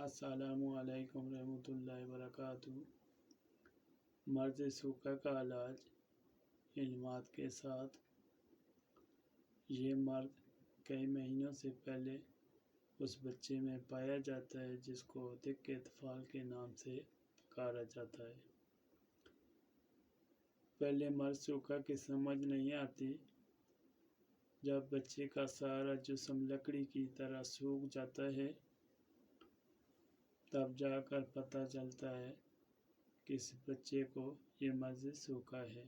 السلام علیکم ورحمۃ اللہ وبرکاتہ۔ مرض سوکھا کا علاج علامات کے ساتھ۔ یہ مرض کئی مہینوں سے پہلے اس بچے میں پایا جاتا ہے جس کو دق اطفال کے نام سے پکارا جاتا ہے۔ پہلے مرض سوکھا کی سمجھ نہیں آتی، جب بچے کا سارا جسم لکڑی کی طرح سوکھ جاتا ہے تب جا کر پتہ چلتا ہے کہ اس بچے کو یہ مرض سوکھا ہے۔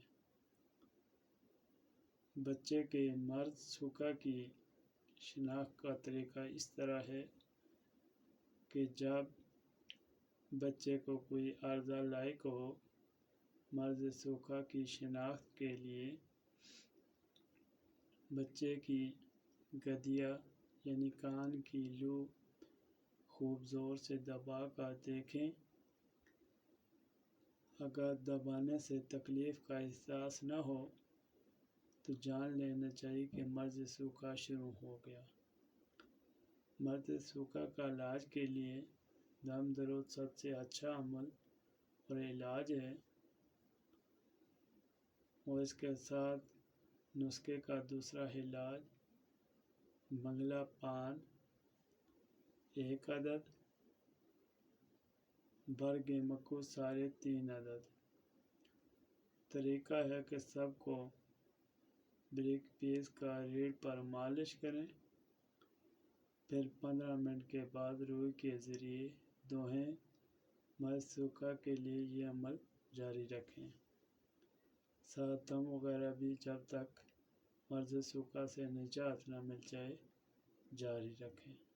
بچے کے مرض سوکھا کی شناخت کا طریقہ اس طرح ہے کہ جب بچے کو کوئی عارضہ لاحق ہو، مرض سوکھا کی شناخت کے لیے بچے کی گدیا یعنی کان کی لو خوب زور سے دبا کر دیکھیں۔ اگر دبانے سے تکلیف کا احساس نہ ہو تو جان لینا چاہیے کہ مرض سوکھا شروع ہو گیا۔ مرض سوکھا کا علاج کے لیے دم درود سب سے اچھا عمل اور علاج ہے، اور اس کے ساتھ نسخے کا دوسرا علاج بنگلہ پان 1 عدد، برگ مکو سارے 3 عدد۔ طریقہ ہے کہ سب کو بریک پیس کا ریڑھ پر مالش کریں، پھر 15 منٹ کے بعد روئی کے ذریعے دھوئیں۔ مرض سوکھا کے لیے یہ عمل جاری رکھیں۔ ساتھ دم وغیرہ بھی جب تک مرض سوکھا سے نجات نہ مل جائے جاری رکھیں۔